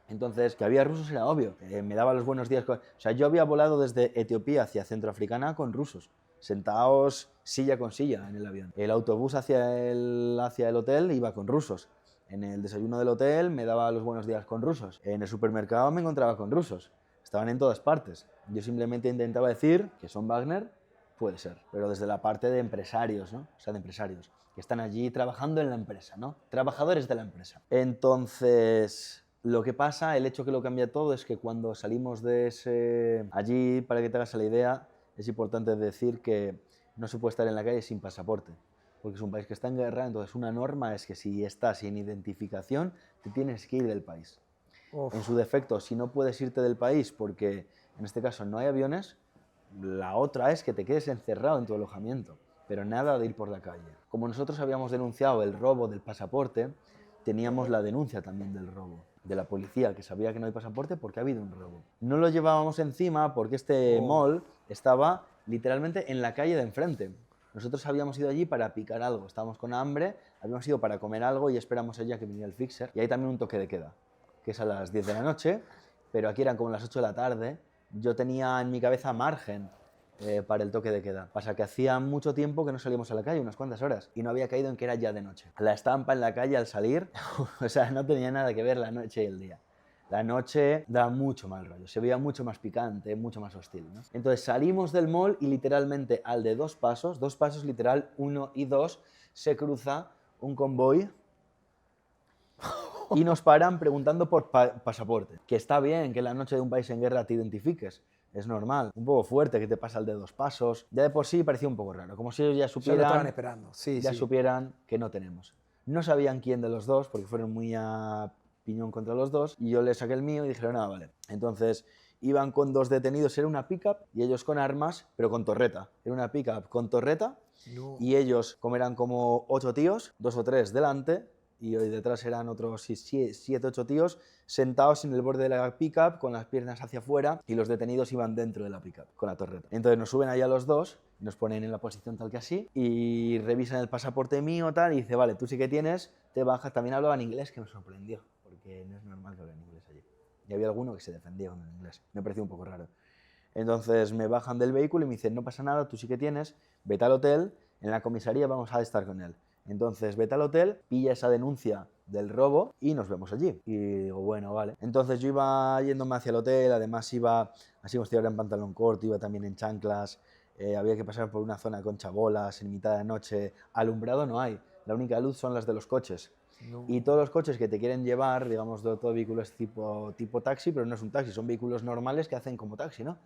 Speaker 2: Entonces, que había rusos era obvio, me daba los buenos días. O sea, yo había volado desde Etiopía hacia Centroafricana con rusos, sentados silla con silla en el avión. El autobús hacia el hotel iba con rusos. En el desayuno del hotel me daba los buenos días con rusos. En el supermercado me encontraba con rusos. Estaban en todas partes. Yo simplemente intentaba decir que son Wagner, puede ser, pero desde la parte de empresarios, ¿no? O sea, de empresarios que están allí trabajando en la empresa, ¿no? Trabajadores de la empresa. Entonces, lo que pasa, el hecho que lo cambia todo es que cuando salimos de allí, para que te hagas la idea, es importante decir que no se puede estar en la calle sin pasaporte, porque es un país que está en guerra, entonces una norma es que si estás sin identificación, te tienes que ir del país. Uf. En su defecto, si no puedes irte del país porque en este caso no hay aviones, la otra es que te quedes encerrado en tu alojamiento, pero nada de ir por la calle. Como nosotros habíamos denunciado el robo del pasaporte, teníamos la denuncia también del robo de la policía, que sabía que no hay pasaporte porque ha habido un robo. No lo llevábamos encima porque este mall estaba literalmente en la calle de enfrente. Nosotros habíamos ido allí para picar algo, estábamos con hambre, habíamos ido para comer algo y esperamos allá que viniera el fixer. Y hay también un toque de queda, que es a las 10 de la noche, pero aquí eran como las 8 de la tarde. Yo tenía en mi cabeza margen para el toque de queda. Pasa que hacía mucho tiempo que no salíamos a la calle, unas cuantas horas, y no había caído en que era ya de noche. La estampa en la calle al salir, o sea, no tenía nada que ver la noche y el día. La noche da mucho mal rollo, se veía mucho más picante, mucho más hostil, ¿no? Entonces salimos del mall y literalmente al de dos pasos literal, 1 y 2, se cruza un convoy y nos paran preguntando por pasaporte. Que está bien que en la noche de un país en guerra te identifiques, es normal. Un poco fuerte que te pasa el de dos pasos. Ya de por sí parecía un poco raro, como si ellos
Speaker 1: Ya lo estaban esperando, sí, sí.
Speaker 2: supieran que no tenemos. No sabían quién de los dos, porque fueron muy a piñón contra los dos, y yo les saqué el mío y dijeron, ah, vale. Entonces iban con 2 detenidos, era una pickup, y ellos con armas, pero con torreta. Era una pickup con torreta,
Speaker 1: No.
Speaker 2: y ellos, como eran como 8 tíos, 2 o 3 delante, y hoy detrás eran otros 7, 8 tíos, sentados en el borde de la pickup con las piernas hacia afuera, y los detenidos iban dentro de la pickup con la torreta. Entonces nos suben ahí a los dos, nos ponen en la posición tal que así, y revisan el pasaporte mío tal, y dice, vale, tú sí que tienes, te bajas. También hablaban inglés, que me sorprendió, porque no es normal que hablen inglés allí. Y había alguno que se defendía con el inglés, me pareció un poco raro. Entonces me bajan del vehículo y me dicen, no pasa nada, tú sí que tienes, vete al hotel, en la comisaría vamos a estar con él. Entonces vete al hotel, pilla esa denuncia del robo y nos vemos allí. Y digo, bueno, vale. Entonces yo iba yéndome hacia el hotel, además iba así como estoy ahora en pantalón corto, iba también en chanclas, había que pasar por una zona con chabolas en mitad de la noche, alumbrado no hay, la única luz son las de los coches.
Speaker 1: No.
Speaker 2: Y todos los coches que te quieren llevar, digamos, todo vehículo es tipo taxi, pero no es un taxi, son vehículos normales que hacen como taxi, ¿no?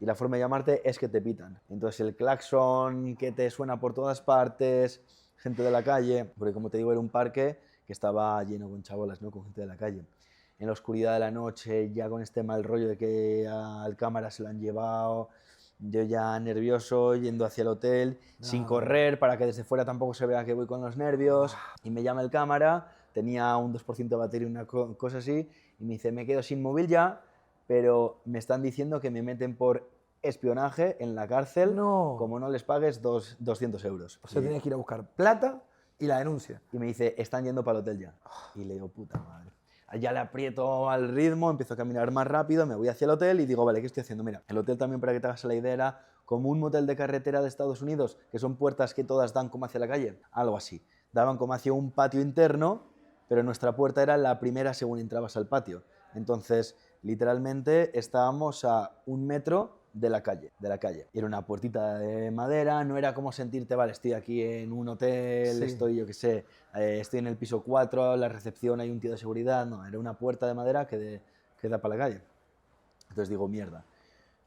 Speaker 2: Y la forma de llamarte es que te pitan. Entonces el claxon que te suena por todas partes, gente de la calle, porque como te digo era un parque que estaba lleno con chabolas, ¿no? Con gente de la calle. En la oscuridad de la noche, ya con este mal rollo de que al cámara se lo han llevado, yo ya nervioso, yendo hacia el hotel, sin correr, para que desde fuera tampoco se vea que voy con los nervios, y me llama el cámara, tenía un 2% de batería, una cosa así, y me dice, me quedo sin móvil ya, pero me están diciendo que me meten por espionaje en la cárcel,
Speaker 1: No.
Speaker 2: como no les pagues 200 euros.
Speaker 1: O sea, tenías que ir a buscar plata y la denuncia.
Speaker 2: Y me dice, están yendo para el hotel ya. Y le digo, puta madre. Ya le aprieto al ritmo, empiezo a caminar más rápido, me voy hacia el hotel y digo, vale, ¿qué estoy haciendo? Mira, el hotel también, para que te hagas la idea, era como un motel de carretera de Estados Unidos, que son puertas que todas dan como hacia la calle, algo así. Daban como hacia un patio interno, pero nuestra puerta era la primera según entrabas al patio. Entonces, literalmente estábamos a 1 metro de la calle. Era una puertita de madera, no era como sentirte, vale, estoy aquí en un hotel,
Speaker 1: Sí.
Speaker 2: estoy, yo qué sé, estoy en el piso 4, la recepción hay un tío de seguridad, no, era una puerta de madera que da para la calle. Entonces digo, mierda.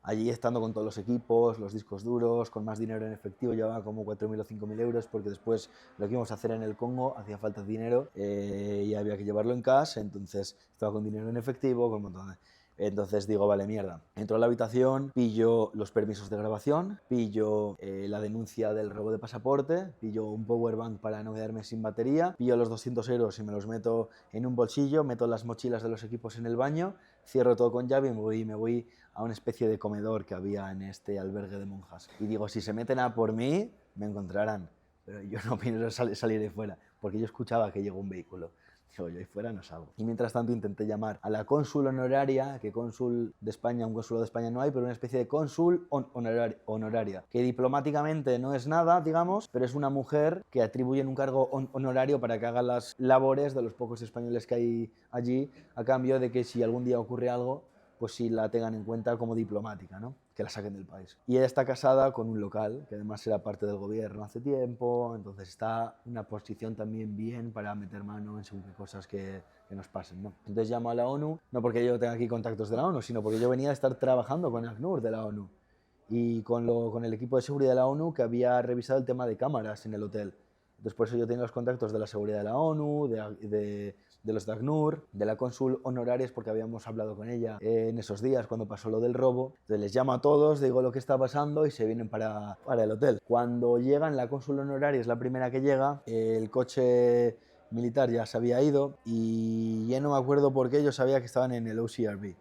Speaker 2: Allí estando con todos los equipos, los discos duros, con más dinero en efectivo, llevaba como 4.000 o 5.000 euros, porque después lo que íbamos a hacer en el Congo hacía falta dinero y había que llevarlo en cash, entonces estaba con dinero en efectivo, con un montón de... Entonces digo, vale, mierda. Entro a la habitación, pillo los permisos de grabación, pillo la denuncia del robo de pasaporte, pillo un powerbank para no quedarme sin batería, pillo los 200 euros y me los meto en un bolsillo, meto las mochilas de los equipos en el baño, cierro todo con llave y me voy a una especie de comedor que había en este albergue de monjas. Y digo, si se meten a por mí, me encontrarán. Pero yo no pienso salir de fuera, porque yo escuchaba que llegó un vehículo. Digo, yo ahí fuera no salgo. Y mientras tanto intenté llamar a la cónsul honoraria, que cónsul de España, un cónsul de España no hay, pero una especie de cónsul honoraria, que diplomáticamente no es nada, digamos, pero es una mujer que atribuyen un cargo honorario para que haga las labores de los pocos españoles que hay allí, a cambio de que si algún día ocurre algo, pues sí la tengan en cuenta como diplomática, ¿no? Que la saquen del país. Y ella está casada con un local, que además era parte del gobierno hace tiempo, entonces está en una posición también bien para meter mano en según qué cosas que nos pasen, ¿no? Entonces llamo a la ONU, no porque yo tenga aquí contactos de la ONU, sino porque yo venía de estar trabajando con ACNUR de la ONU y con el equipo de seguridad de la ONU que había revisado el tema de cámaras en el hotel. Entonces por eso yo tenía los contactos de la seguridad de la ONU, de los de ACNUR, de la cónsul honoraria, porque habíamos hablado con ella en esos días cuando pasó lo del robo. Entonces les llamo a todos, digo lo que está pasando y se vienen para el hotel. Cuando llegan, la cónsul honoraria es la primera que llega, el coche militar ya se había ido y ya no me acuerdo por qué yo sabía que estaban en el OCRB.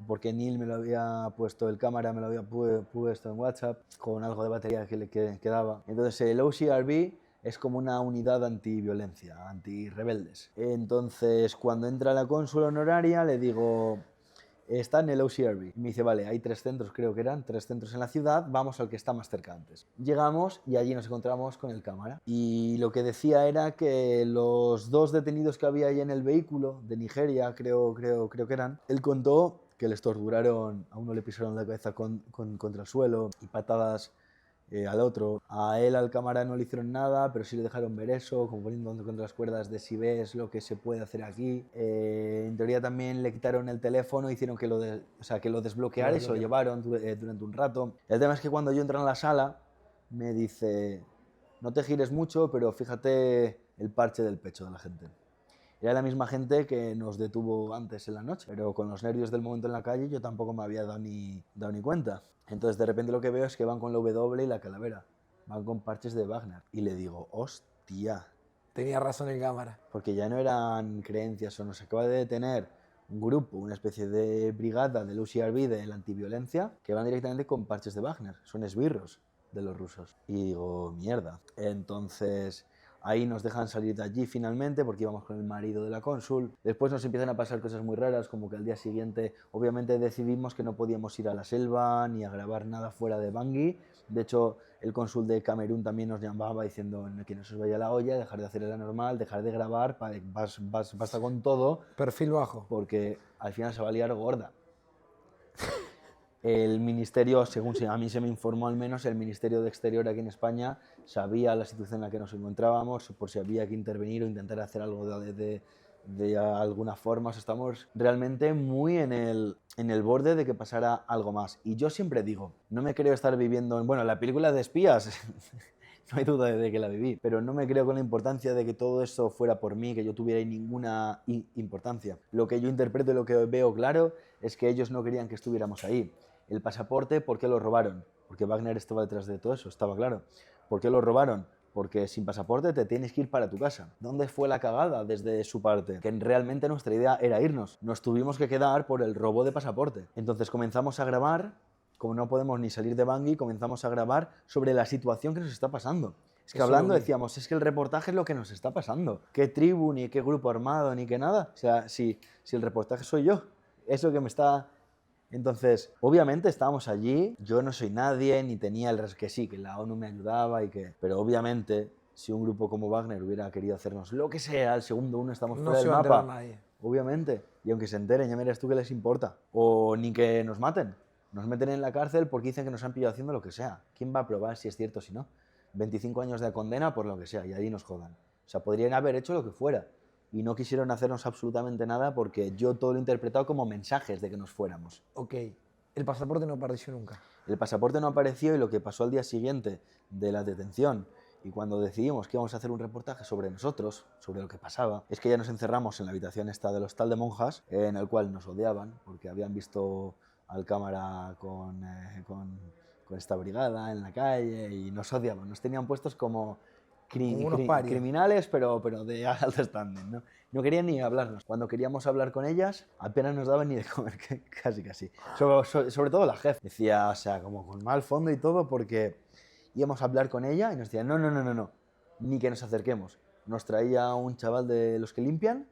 Speaker 2: Porque Neil me lo había puesto, el cámara me lo había puesto en WhatsApp con algo de batería que le quedaba. Entonces el OCRB es como una unidad antiviolencia, antirrebeldes. Entonces, cuando entra la cónsul honoraria, le digo, está en el OCRB. Y me dice, vale, hay 3 centros, creo que eran 3 centros en la ciudad, vamos al que está más cerca antes. Llegamos y allí nos encontramos con el cámara. Y lo que decía era que los 2 detenidos que había ahí en el vehículo, de Nigeria, creo que eran, él contó que les torturaron, a uno le pisaron la cabeza contra el suelo y patadas al otro. A él, al cámara, no le hicieron nada, pero sí le dejaron ver eso, como poniendo contra las cuerdas de si ves lo que se puede hacer aquí. En teoría también le quitaron el teléfono, hicieron que que lo desbloqueara y se lo llevaron durante un rato. El tema es que cuando yo entro en la sala, me dice, no te gires mucho, pero fíjate el parche del pecho de la gente. Era la misma gente que nos detuvo antes en la noche, pero con los nervios del momento en la calle yo tampoco me había dado ni cuenta. Entonces de repente lo que veo es que van con la W y la calavera, van con parches de Wagner. Y le digo, hostia.
Speaker 1: Tenía razón el cámara.
Speaker 2: Porque ya no eran creencias, o nos acaba de detener un grupo, una especie de brigada del UCRB de la antiviolencia, que van directamente con parches de Wagner, son esbirros de los rusos. Y digo, mierda. Entonces ahí nos dejan salir de allí finalmente porque íbamos con el marido de la cónsul. Después nos empiezan a pasar cosas muy raras, como que al día siguiente obviamente decidimos que no podíamos ir a la selva ni a grabar nada fuera de Bangui. De hecho, el cónsul de Camerún también nos llamaba diciendo que no se os vaya la olla, dejar de hacer la normal, dejar de grabar, basta con todo.
Speaker 1: Perfil bajo.
Speaker 2: Porque al final se va a liar gorda. El ministerio, según a mí se me informó al menos, el Ministerio de Exterior aquí en España sabía la situación en la que nos encontrábamos, por si había que intervenir o intentar hacer algo de alguna forma. O sea, estamos realmente muy en el borde de que pasara algo más. Y yo siempre digo, no me creo estar viviendo en... Bueno, la película de espías, no hay duda de que la viví, pero no me creo con la importancia de que todo eso fuera por mí, que yo tuviera ninguna importancia. Lo que yo interpreto y lo que veo claro es que ellos no querían que estuviéramos ahí. El pasaporte, ¿por qué lo robaron? Porque Wagner estaba detrás de todo eso, estaba claro. ¿Por qué lo robaron? Porque sin pasaporte te tienes que ir para tu casa. ¿Dónde fue la cagada desde su parte? Que realmente nuestra idea era irnos. Nos tuvimos que quedar por el robo de pasaporte. Entonces comenzamos a grabar, como no podemos ni salir de Bangui, comenzamos a grabar sobre la situación que nos está pasando. Es que hablando decíamos, es que el reportaje es lo que nos está pasando. ¿Qué tribu, ni qué grupo armado, ni qué nada? O sea, si el reportaje soy yo, es lo que me está... Entonces, obviamente estábamos allí, yo no soy nadie, ni tenía que sí, que la ONU me ayudaba y que... Pero obviamente, si un grupo como Wagner hubiera querido hacernos lo que sea, al segundo uno estamos fuera del mapa.
Speaker 1: Nadie.
Speaker 2: Obviamente. Y aunque se enteren, ya miras tú qué les importa. O ni que nos maten. Nos meten en la cárcel porque dicen que nos han pillado haciendo lo que sea. ¿Quién va a probar si es cierto o si no? 25 años de condena por lo que sea, y ahí nos jodan. O sea, podrían haber hecho lo que fuera. Y no quisieron hacernos absolutamente nada porque yo todo lo he interpretado como mensajes de que nos fuéramos.
Speaker 1: Ok. El pasaporte no apareció nunca.
Speaker 2: El pasaporte no apareció y lo que pasó al día siguiente de la detención y cuando decidimos que íbamos a hacer un reportaje sobre nosotros, sobre lo que pasaba, es que ya nos encerramos en la habitación esta del hostal de monjas, en el cual nos odiaban porque habían visto al cámara con esta brigada en la calle y nos odiaban, nos tenían puestos como criminales, pero de alto standing, ¿no? No querían ni hablarnos. Cuando queríamos hablar con ellas, apenas nos daban ni de comer, casi. Sobre todo la jefa. Decía, o sea, como con mal fondo y todo, porque íbamos a hablar con ella y nos decía, no, ni que nos acerquemos. Nos traía un chaval de los que limpian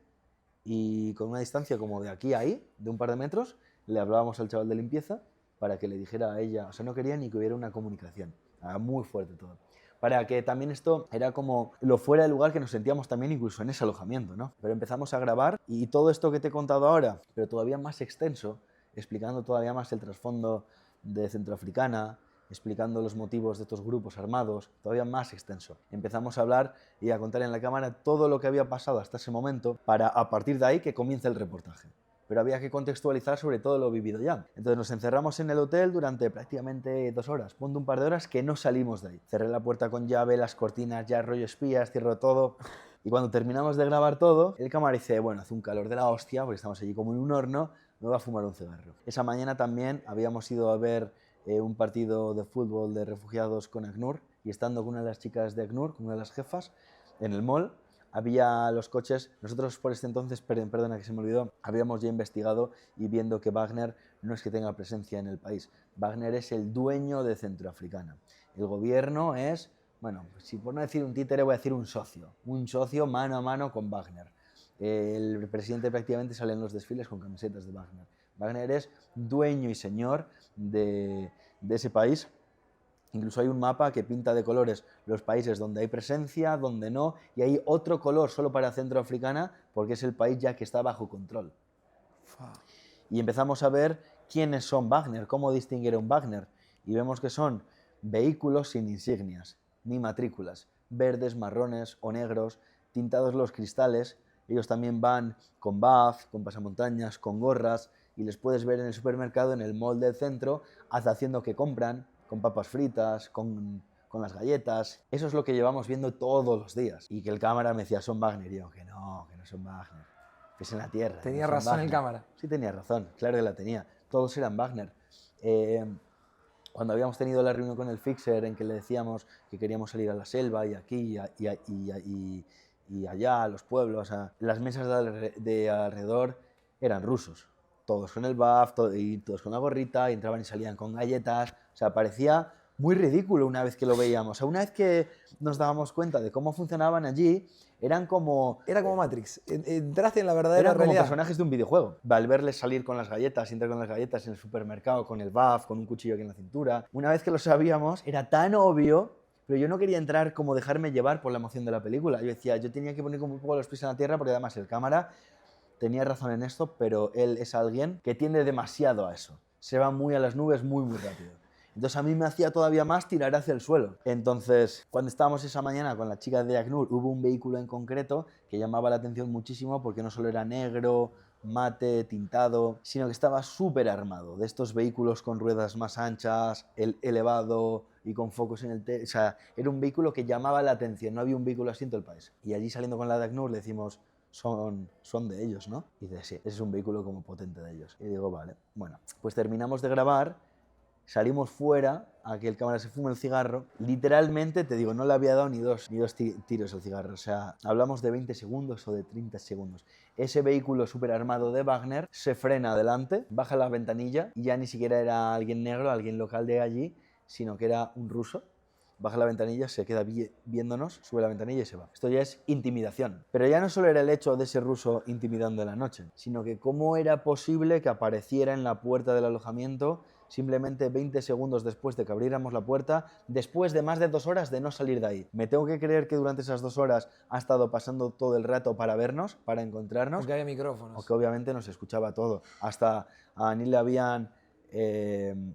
Speaker 2: y con una distancia como de aquí a ahí, de un par de metros, le hablábamos al chaval de limpieza para que le dijera a ella, o sea, no quería ni que hubiera una comunicación. Era muy fuerte todo. Para que también esto era como lo fuera del lugar que nos sentíamos también incluso en ese alojamiento, ¿no? Pero empezamos a grabar y todo esto que te he contado ahora, pero todavía más extenso, explicando todavía más el trasfondo de Centroafricana, explicando los motivos de estos grupos armados, todavía más extenso. Empezamos a hablar y a contar en la cámara todo lo que había pasado hasta ese momento para, a partir de ahí, que comience el reportaje. Pero había que contextualizar sobre todo lo vivido ya. Entonces nos encerramos en el hotel durante prácticamente 2 horas, ponte un par de horas que no salimos de ahí. Cerré la puerta con llave, las cortinas ya rollo espías, cierro todo. Y cuando terminamos de grabar todo, el cámara dice, bueno, hace un calor de la hostia, porque estamos allí como en un horno, me voy a fumar un cigarro. Esa mañana también habíamos ido a ver un partido de fútbol de refugiados con ACNUR, y estando con una de las chicas de ACNUR, con una de las jefas, en el mall, había los coches. Nosotros por este entonces, perdona que se me olvidó, habíamos ya investigado y viendo que Wagner no es que tenga presencia en el país. Wagner es el dueño de Centroafricana. El gobierno es, bueno, si por no decir un títere voy a decir un socio mano a mano con Wagner. El presidente prácticamente sale en los desfiles con camisetas de Wagner. Wagner es dueño y señor de ese país. Incluso hay un mapa que pinta de colores los países donde hay presencia, donde no, y hay otro color solo para Centroafricana porque es el país ya que está bajo control. Y empezamos a ver quiénes son Wagner, cómo distinguir a un Wagner. Y vemos que son vehículos sin insignias, ni matrículas, verdes, marrones o negros, tintados los cristales. Ellos también van con buff, con pasamontañas, con gorras, y les puedes ver en el supermercado, en el mall del centro, haciendo que compran, con papas fritas, con las galletas. Eso es lo que llevamos viendo todos los días. Y que el cámara me decía, son Wagner, y yo, que no son Wagner. Que es en la tierra.
Speaker 1: Tenía
Speaker 2: no
Speaker 1: razón el cámara.
Speaker 2: Sí, tenía razón, claro que la tenía. Todos eran Wagner. Cuando habíamos tenido la reunión con el fixer en que le decíamos que queríamos salir a la selva y aquí y allá, a los pueblos, las mesas de alrededor eran rusos. Todos con el buff, y todos con la gorrita, y entraban y salían con galletas. O sea, parecía muy ridículo una vez que lo veíamos. O sea, una vez que nos dábamos cuenta de cómo funcionaban allí, eran como...
Speaker 1: Era como Matrix. Entraste en la verdadera
Speaker 2: Eran como
Speaker 1: realidad.
Speaker 2: personajes de un videojuego. Al verles salir con las galletas, entrar con las galletas en el supermercado, con el buff, con un cuchillo aquí en la cintura. Una vez que lo sabíamos, era tan obvio, pero yo no quería entrar como dejarme llevar por la emoción de la película. Yo decía, yo tenía que poner como un poco los pies en la tierra porque además el cámara tenía razón en esto, pero él es alguien que tiende demasiado a eso. Se va muy a las nubes muy rápido. Entonces a mí me hacía todavía más tirar hacia el suelo. Entonces, cuando estábamos esa mañana con la chica de ACNUR, hubo un vehículo en concreto que llamaba la atención muchísimo porque no solo era negro, mate, tintado, sino que estaba súper armado. De estos vehículos con ruedas más anchas, elevado y con focos en el techo. O sea, era un vehículo que llamaba la atención. No había un vehículo así en todo el país. Y allí saliendo con la de ACNUR le decimos... Son de ellos, ¿no? Y dice, sí, ese es un vehículo como potente de ellos. Y digo, vale. Bueno, pues terminamos de grabar, salimos fuera a que el cámara se fume el cigarro. Literalmente, te digo, no le había dado ni dos tiros al cigarro. O sea, hablamos de 20 segundos o de 30 segundos. Ese vehículo súper armado de Wagner se frena adelante, baja la ventanilla y ya ni siquiera era alguien negro, alguien local de allí, sino que era un ruso. Baja la ventanilla, se queda viéndonos, sube la ventanilla y se va. Esto ya es intimidación. Pero ya no solo era el hecho de ese ruso intimidando en la noche, sino que cómo era posible que apareciera en la puerta del alojamiento simplemente 20 segundos después de que abriéramos la puerta, después de más de 2 horas de no salir de ahí. Me tengo que creer que durante esas 2 horas ha estado pasando todo el rato para vernos, para encontrarnos.
Speaker 1: Porque había micrófonos.
Speaker 2: O que obviamente nos escuchaba todo. Hasta a Anil le habían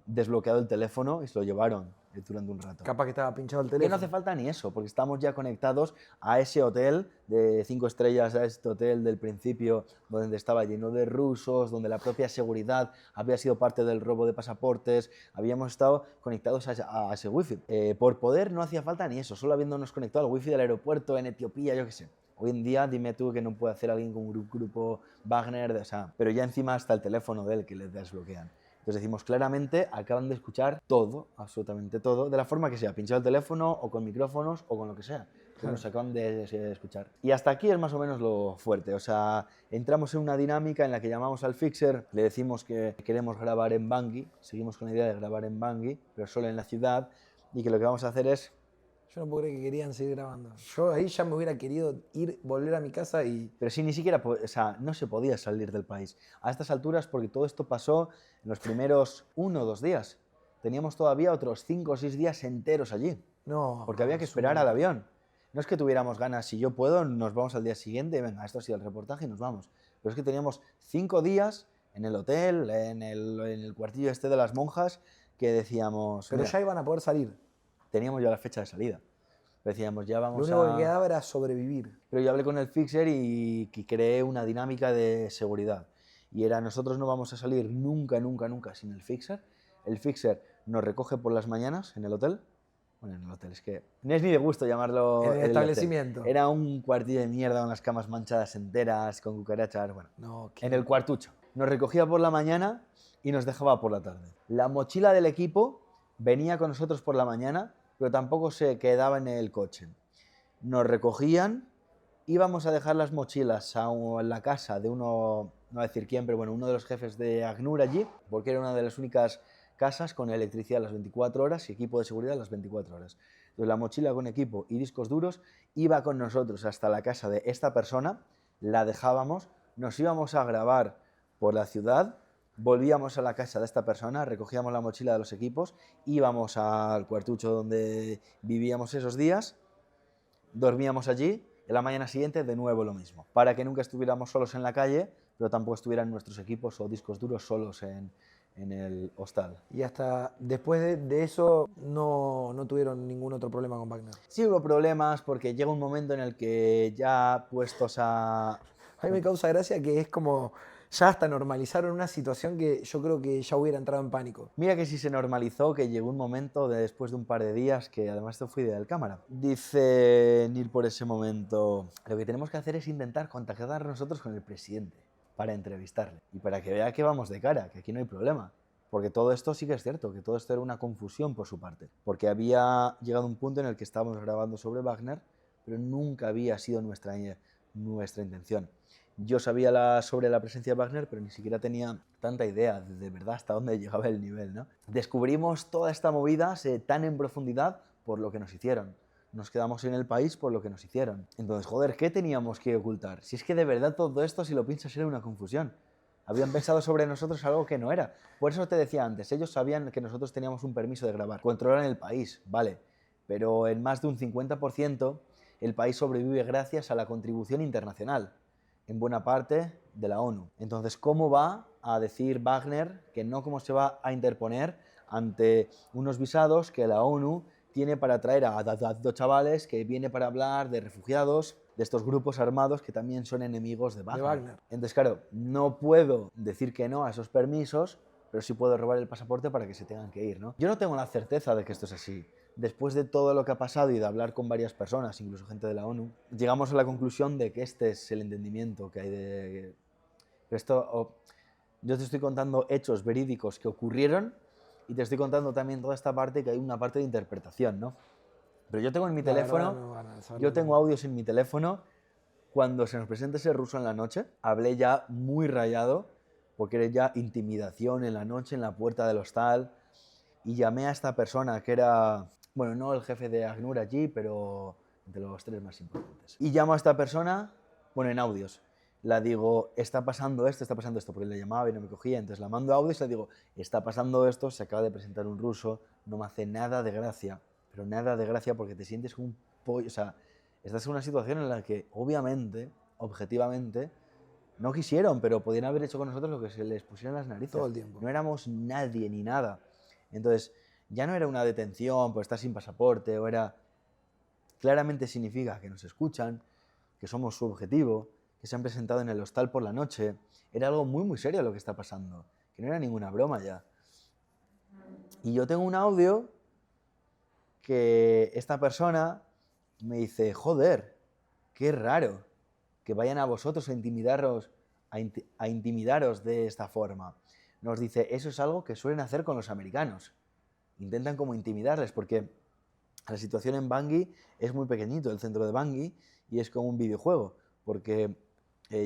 Speaker 2: desbloqueado el teléfono y se lo llevaron durante un rato.
Speaker 1: Capaz que estaba pinchado el teléfono.
Speaker 2: Que no hace falta ni eso, porque estamos ya conectados a ese hotel de 5 estrellas, a este hotel del principio, donde estaba lleno de rusos, donde la propia seguridad había sido parte del robo de pasaportes. Habíamos estado conectados a ese wifi. Por poder no hacía falta ni eso, solo habiéndonos conectado al wifi del aeropuerto en Etiopía, yo qué sé. Hoy en día, dime tú que no puede hacer alguien con un grupo Wagner, o sea, pero ya encima está el teléfono de él que les desbloquean. Entonces decimos claramente, acaban de escuchar todo, absolutamente todo, de la forma que sea, pinchado el teléfono o con micrófonos o con lo que sea. Claro. Nos acaban de escuchar. Y hasta aquí es más o menos lo fuerte. O sea, entramos en una dinámica en la que llamamos al fixer, le decimos que queremos grabar en Bangui, seguimos con la idea de grabar en Bangui, pero solo en la ciudad, y que lo que vamos a hacer es...
Speaker 1: Yo no puedo creer que querían seguir grabando. Yo ahí ya me hubiera querido volver a mi casa y...
Speaker 2: Pero sí, ni siquiera, o sea, no se podía salir del país. A estas alturas, porque todo esto pasó en los primeros 1 o 2 días. Teníamos todavía otros 5 o 6 días enteros allí.
Speaker 1: No.
Speaker 2: Porque había que esperar al avión. No es que tuviéramos ganas, si yo puedo, nos vamos al día siguiente, venga, esto ha sido el reportaje y nos vamos. Pero es que teníamos 5 días en el hotel, en el cuartillo este de las monjas, que decíamos...
Speaker 1: Pero ya iban a poder salir.
Speaker 2: Teníamos ya la fecha de salida. Decíamos, ya vamos
Speaker 1: Lo único que quedaba era sobrevivir.
Speaker 2: Pero yo hablé con el fixer y creé una dinámica de seguridad. Y era, nosotros no vamos a salir nunca, nunca, nunca sin el fixer. El fixer nos recoge por las mañanas en el hotel. Bueno, en el hotel, es que no es ni de gusto llamarlo
Speaker 1: el establecimiento.
Speaker 2: Hotel. Era un cuartillo de mierda con las camas manchadas enteras, con cucarachas, bueno.
Speaker 1: No,
Speaker 2: en el cuartucho. Nos recogía por la mañana y nos dejaba por la tarde. La mochila del equipo venía con nosotros por la mañana, pero tampoco se quedaba en el coche. Nos recogían, íbamos a dejar las mochilas en la casa de uno, no voy a decir quién, pero bueno, uno de los jefes de ACNUR allí, porque era una de las únicas casas con electricidad las 24 horas y equipo de seguridad las 24 horas. Entonces la mochila con equipo y discos duros iba con nosotros hasta la casa de esta persona, la dejábamos, nos íbamos a grabar por la ciudad volvíamos a la casa de esta persona, recogíamos la mochila de los equipos, íbamos al cuartucho donde vivíamos esos días, dormíamos allí, y la mañana siguiente de nuevo lo mismo, para que nunca estuviéramos solos en la calle, pero tampoco estuvieran nuestros equipos o discos duros solos en el hostal.
Speaker 1: Y hasta después de eso no tuvieron ningún otro problema con Wagner.
Speaker 2: Sí hubo problemas porque llega un momento en el que ya puestos a...
Speaker 1: A mí me causa gracia que es como ya hasta normalizaron una situación que yo creo que ya hubiera entrado en pánico.
Speaker 2: Mira que sí se normalizó, que llegó un momento después de un par de días, que además esto fue idea del cámara. Dice Neil por ese momento, lo que tenemos que hacer es intentar contactar nosotros con el presidente para entrevistarle y para que vea que vamos de cara, que aquí no hay problema. Porque todo esto sí que es cierto, que todo esto era una confusión por su parte. Porque había llegado un punto en el que estábamos grabando sobre Wagner, pero nunca había sido nuestra intención. Yo sabía sobre la presencia de Wagner, pero ni siquiera tenía tanta idea de verdad hasta dónde llegaba el nivel, ¿no? Descubrimos toda esta movida tan en profundidad por lo que nos hicieron. Nos quedamos en el país por lo que nos hicieron. Entonces, joder, ¿qué teníamos que ocultar? Si es que de verdad todo esto, si lo piensas, era una confusión. Habían pensado sobre nosotros algo que no era. Por eso te decía antes, ellos sabían que nosotros teníamos un permiso de grabar. Controlan el país, vale, pero en más de un 50% el país sobrevive gracias a la contribución internacional, en buena parte de la ONU. Entonces, ¿cómo va a decir Wagner que no? ¿Cómo se va a interponer ante unos visados que la ONU tiene para traer a dos chavales que viene para hablar de refugiados, de estos grupos armados que también son enemigos de Wagner? Entonces, claro, no puedo decir que no a esos permisos, pero sí puedo robar el pasaporte para que se tengan que ir, ¿no? Yo no tengo la certeza de que esto es así. Después de todo lo que ha pasado y de hablar con varias personas, incluso gente de la ONU, llegamos a la conclusión de que este es el entendimiento que hay de... Yo te estoy contando hechos verídicos que ocurrieron y te estoy contando también toda esta parte que hay una parte de interpretación, ¿no? Pero yo tengo en mi teléfono, yo tengo audios en mi teléfono. Cuando se nos presenta ese ruso en la noche, hablé ya muy rayado, porque era ya intimidación en la noche, en la puerta del hostal, y llamé a esta persona que era, bueno, no el jefe de ACNUR allí, pero de los tres más importantes. Y llamo a esta persona, bueno, en audios. La digo, está pasando esto, porque le llamaba y no me cogía, entonces la mando audios y le digo, está pasando esto, se acaba de presentar un ruso, no me hace nada de gracia, pero nada de gracia porque te sientes un pollo, o sea, estás en una situación en la que obviamente, objetivamente, no quisieron, pero podían haber hecho con nosotros lo que se les pusiera en las narices.
Speaker 1: Todo el tiempo.
Speaker 2: No éramos nadie ni nada. Entonces, ya no era una detención por estar sin pasaporte, o era... Claramente significa que nos escuchan, que somos su objetivo, que se han presentado en el hostal por la noche. Era algo muy, muy serio lo que está pasando, que no era ninguna broma ya. Y yo tengo un audio que esta persona me dice, joder, qué raro que vayan a vosotros a intimidaros de esta forma. Nos dice, eso es algo que suelen hacer con los americanos. Intentan como intimidarles, porque la situación en Bangui es muy pequeñito, el centro de Bangui, y es como un videojuego, porque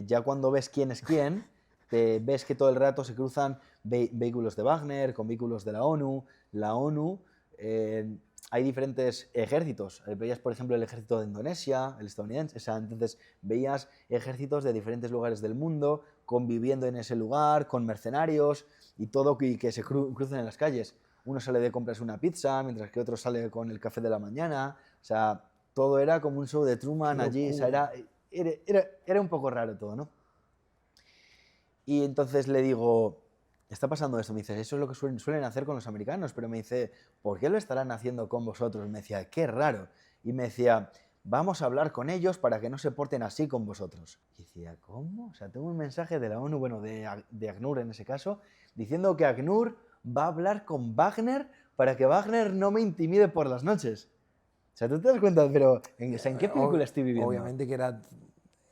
Speaker 2: ya cuando ves quién es quién, ves que todo el rato se cruzan vehículos de Wagner con vehículos de la ONU. La ONU, hay diferentes ejércitos. Veías, por ejemplo, el ejército de Indonesia, el estadounidense, o sea, entonces veías ejércitos de diferentes lugares del mundo conviviendo en ese lugar, con mercenarios y todo, y que se crucen en las calles. Uno sale de comprarse una pizza, mientras que otro sale con el café de la mañana. O sea, todo era como un show de Truman allí. O sea, era un poco raro todo, ¿no? Y entonces le digo, está pasando esto. Me dice, eso es lo que suelen hacer con los americanos. Pero me dice, ¿por qué lo estarán haciendo con vosotros? Me decía, qué raro. Y me decía, vamos a hablar con ellos para que no se porten así con vosotros. Y decía, ¿cómo? O sea, tengo un mensaje de la ONU, bueno, de ACNUR en ese caso, diciendo que ACNUR va a hablar con Wagner para que Wagner no me intimide por las noches. O sea, tú te das cuenta, pero ¿en qué película estoy viviendo?
Speaker 1: Obviamente que era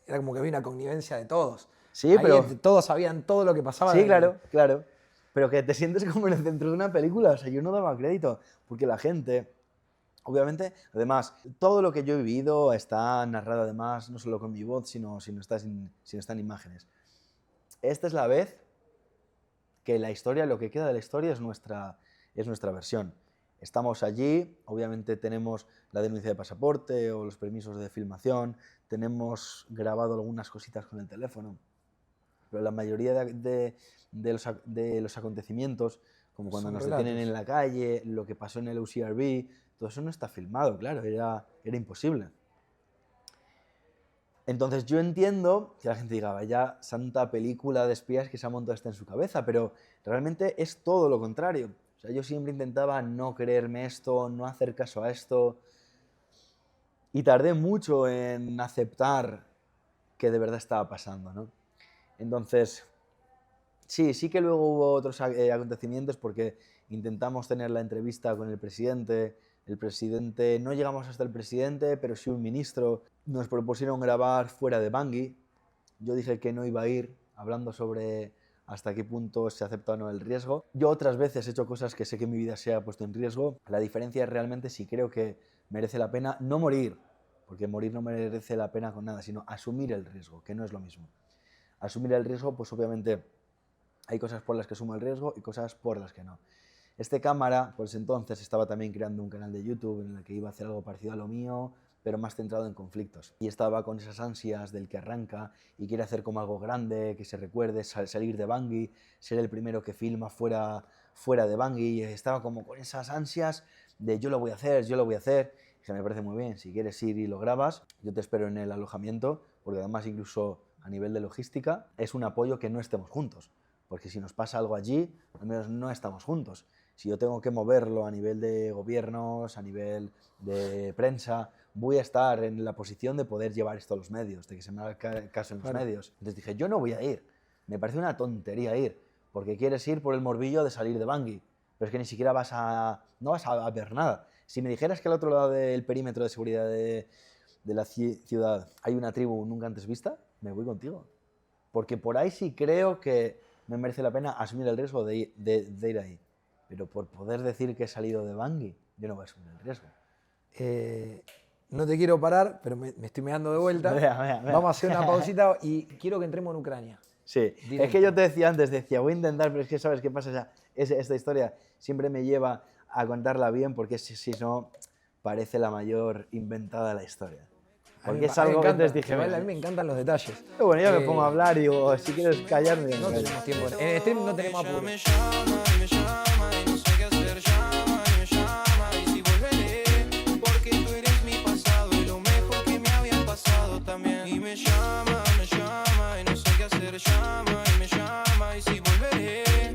Speaker 1: como que había una connivencia de todos.
Speaker 2: Sí, pero...
Speaker 1: todos sabían todo lo que pasaba.
Speaker 2: Sí, claro, claro. Pero que te sientes como en el centro de una película. O sea, yo no daba crédito, porque la gente... Obviamente, además, todo lo que yo he vivido está narrado además, no solo con mi voz, sino está en imágenes. Esta es la vez que la historia, lo que queda de la historia es nuestra versión. Estamos allí, obviamente tenemos la denuncia de pasaporte o los permisos de filmación, tenemos grabado algunas cositas con el teléfono. pero la mayoría de los acontecimientos, como cuando
Speaker 1: Son
Speaker 2: nos
Speaker 1: relatos.
Speaker 2: detienen en la calle, lo que pasó en el UCRB, todo eso no está filmado, claro, era imposible. Entonces yo entiendo que la gente diga, vaya santa película de espías que se ha montado esta en su cabeza, pero realmente es todo lo contrario. O sea, yo siempre intentaba no creerme esto, no hacer caso a esto, y tardé mucho en aceptar que de verdad estaba pasando, ¿no? Entonces, sí que luego hubo otros acontecimientos porque intentamos tener la entrevista con el presidente, no llegamos hasta el presidente, pero sí un ministro. Nos propusieron grabar fuera de Bangui. Yo dije que no iba a ir, hablando sobre hasta qué punto se acepta o no el riesgo. Yo otras veces he hecho cosas que sé que mi vida se ha puesto en riesgo. La diferencia es realmente si creo que merece la pena no morir, porque morir no merece la pena con nada, sino asumir el riesgo, que no es lo mismo. Asumir el riesgo, pues obviamente hay cosas por las que asumo el riesgo y cosas por las que no. Este cámara, por ese entonces, estaba también creando un canal de YouTube en el que iba a hacer algo parecido a lo mío, pero más centrado en conflictos. Y estaba con esas ansias del que arranca y quiere hacer como algo grande, que se recuerde, salir de Bangui, ser el primero que filma fuera de Bangui. Y estaba como con esas ansias de yo lo voy a hacer, yo lo voy a hacer. Y dije, me parece muy bien, si quieres ir y lo grabas, yo te espero en el alojamiento, porque además incluso a nivel de logística es un apoyo que no estemos juntos. Porque si nos pasa algo allí, al menos no estamos juntos. Si yo tengo que moverlo a nivel de gobiernos, a nivel de prensa, voy a estar en la posición de poder llevar esto a los medios, de que se me haga caso en los medios. Entonces dije, yo no voy a ir. Me parece una tontería ir, porque quieres ir por el morbillo de salir de Bangui, pero es que ni siquiera no vas a ver nada. Si me dijeras que al otro lado del perímetro de seguridad de la ciudad hay una tribu nunca antes vista, me voy contigo. Porque por ahí sí creo que me merece la pena asumir el riesgo de ir ahí. Pero por poder decir que he salido de Bangui, yo no voy a asumir el riesgo.
Speaker 1: No te quiero parar, pero me estoy meando de vuelta.
Speaker 2: Vea.
Speaker 1: Vamos a hacer una pausita y quiero que entremos en Ucrania.
Speaker 2: Sí,
Speaker 1: Directo.
Speaker 2: es que yo te decía antes, voy a intentar, pero es que sabes qué pasa, esta historia siempre me lleva a contarla bien porque si no parece la mayor inventada de la historia. Porque es algo que antes dije...
Speaker 1: A mí me encantan los detalles.
Speaker 2: Pero bueno, yo me pongo a hablar y digo, si quieres callarme...
Speaker 1: No tenemos tiempo. En el stream no tenemos apuro.
Speaker 3: Y me llama y no sé qué hacer, llama y me llama y si volveré.